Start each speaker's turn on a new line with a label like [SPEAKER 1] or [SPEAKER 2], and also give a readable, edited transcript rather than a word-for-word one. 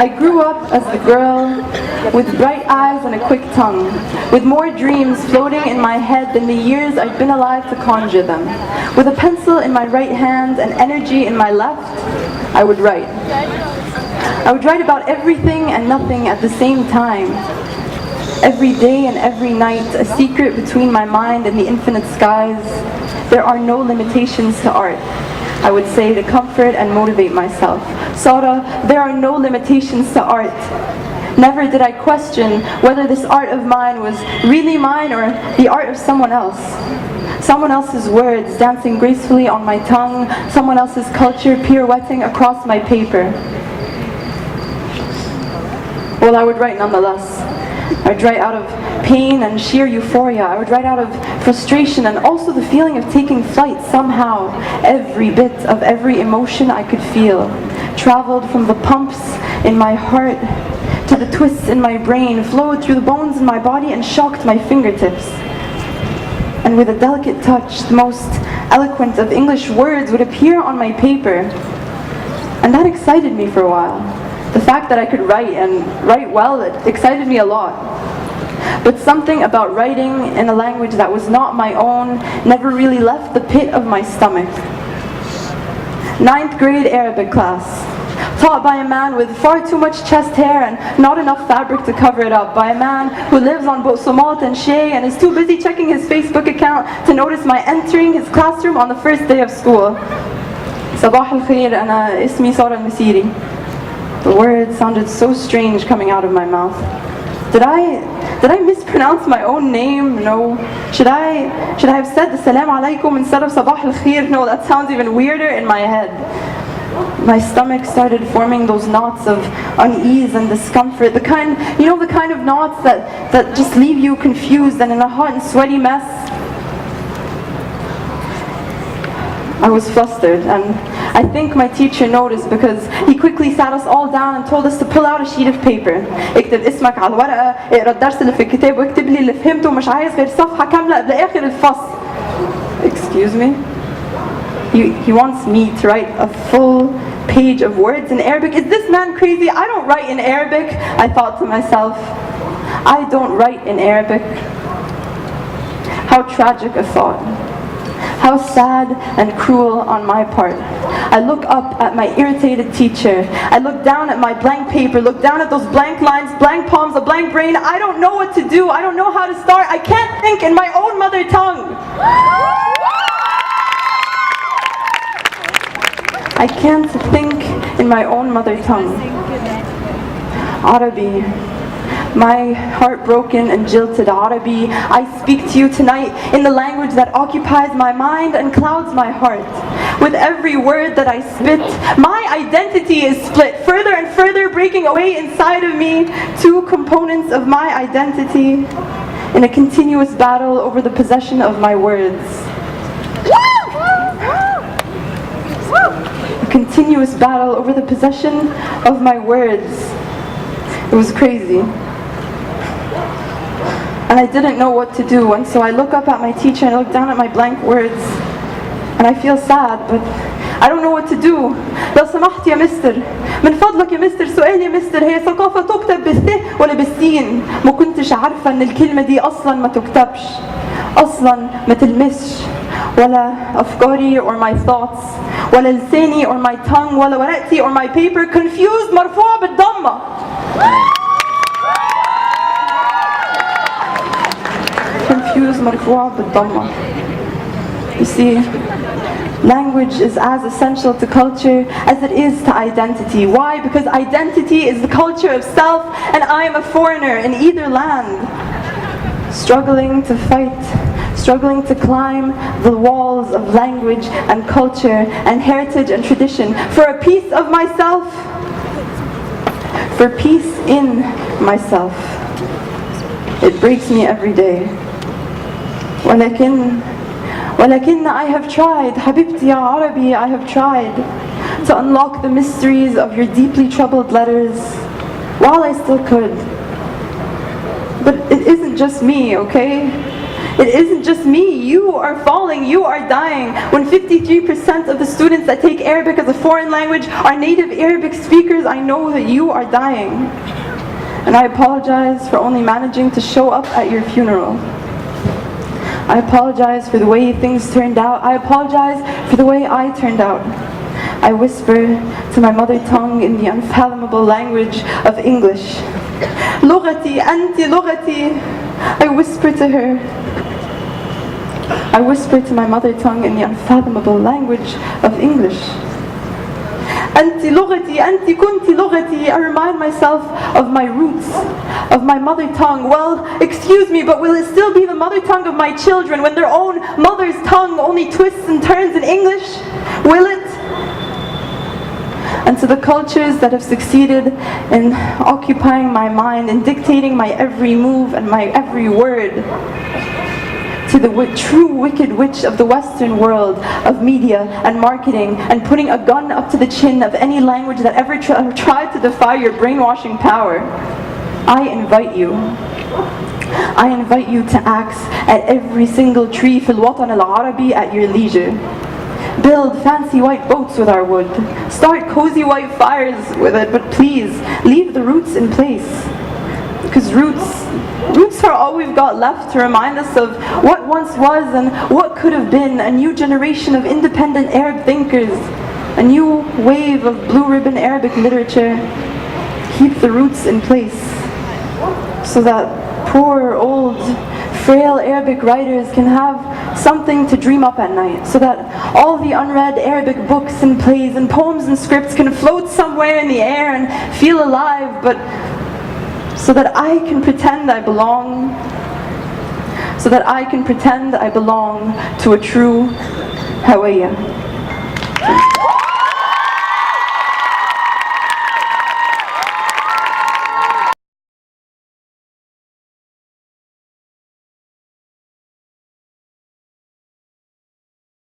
[SPEAKER 1] I grew up as the girl with bright eyes and a quick tongue, with more dreams floating in my head than the years I'd been alive to conjure them. With a pencil in my right hand and energy in my left, I would write. I would write about everything and nothing at the same time. Every day and every night, a secret between my mind and the infinite skies. There are no limitations to art, I would say, to comfort and motivate myself. Sara, there are no limitations to art. Never did I question whether this art of mine was really mine or the art of someone else. Someone else's words dancing gracefully on my tongue, someone else's culture pirouetting across my paper. Well, I would write nonetheless. I would write out of pain and sheer euphoria. I would write out of frustration and also the feeling of taking flight somehow. Every bit of every emotion I could feel traveled from the pumps in my heart to the twists in my brain, flowed through the bones in my body and shocked my fingertips. And with a delicate touch, the most eloquent of English words would appear on my paper. And that excited me for a while. The fact that I could write, and write well, it excited me a lot. But something about writing in a language that was not my own never really left the pit of my stomach. 9th grade Arabic class, taught by a man with far too much chest hair and not enough fabric to cover it up, by a man who lives on Bosomat and Shay and is too busy checking his Facebook account to notice my entering his classroom on the first day of school. صباح الخير, أنا اسمي El-Messeiry. The words sounded so strange coming out of my mouth. Did I mispronounce my own name? No. Should I have said the salam alaikum instead of sabah al-khair? No, that sounds even weirder in my head. My stomach started forming those knots of unease and discomfort. The kind of knots that just leave you confused and in a hot and sweaty mess. I was flustered, and I think my teacher noticed because he quickly sat us all down and told us to pull out a sheet of paper. اكتب اسمك على الورقة، اقرا الدرس اللي في الكتاب واكتب لي اللي فهمته ومش عايز غير صفحة كاملة قبل آخر الفصل. Excuse me? He wants me to write a full page of words in Arabic. Is this man crazy? I don't write in Arabic, I thought to myself. I don't write in Arabic. How tragic a thought. How sad and cruel on my part. I look up at my irritated teacher. I look down at my blank paper, look down at those blank lines, blank palms, a blank brain. I don't know what to do. I don't know how to start. I can't think in my own mother tongue. I can't think in my own mother tongue. Arabi. My heartbroken and jilted Arabi, I speak to you tonight in the language that occupies my mind and clouds my heart. With every word that I spit, my identity is split further and further, breaking away inside of me, two components of my identity in a continuous battle over the possession of my words. A continuous battle over the possession of my words. It was crazy. And I didn't know what to do, and so I look up at my teacher and I look down at my blank words, and I feel sad, but I don't know what to do. لو سمحت يا مستر، من فضلك يا مستر، سؤال يا مستر، هي ثقافة تكتب بالث ولا بالسين؟ ما كنتش عارفة إن الكلمة دي أصلاً ما تكتبش، أصلاً ما تلمسش، ولا أفكاري or my thoughts، ولا لساني or my tongue، ولا ورقتي or my paper. Confused مرفوع بالضمة. Confused مرفوع بالضمة. You see, language is as essential to culture as it is to identity. Why? Because identity is the culture of self, and I am a foreigner in either land, struggling to fight, struggling to climb the walls of language and culture and heritage and tradition for a piece of myself, for peace in myself. It breaks me every day. ولكن I have tried, حبيبتي يا عربي, I have tried to unlock the mysteries of your deeply troubled letters while I still could. But it isn't just me, okay? It isn't just me. You are falling. You are dying. When 53% of the students that take Arabic as a foreign language are native Arabic speakers, I know that you are dying. And I apologize for only managing to show up at your funeral. I apologize for the way things turned out. I apologize for the way I turned out. I whisper to my mother tongue in the unfathomable language of English. لغتي أنت لغتي. I whisper to her. I whisper to my mother tongue in the unfathomable language of English. أنت لغتي أنت كنت لغتي. I remind myself of my roots, of my mother tongue. Well, excuse me, but will it still be the mother tongue of my children when their own mother's tongue only twists and turns in English? Will it? And to the cultures that have succeeded in occupying my mind and dictating my every move and my every word, to the true wicked witch of the Western world of media and marketing and putting a gun up to the chin of any language that ever tried to defy your brainwashing power, I invite you. I invite you to axe at every single tree في الوطن العربي at your leisure. Build fancy white boats with our wood. Start cozy white fires with it, but please leave the roots in place. Because roots are all we've got left to remind us of what once was and what could have been. A new generation of independent Arab thinkers, a new wave of blue ribbon Arabic literature. Keep the roots in place so that poor, old, frail Arabic writers can have something to dream up at night, so that all the unread Arabic books and plays and poems and scripts can float somewhere in the air and feel alive, but so that I can pretend I belong, to a true Hawaiian.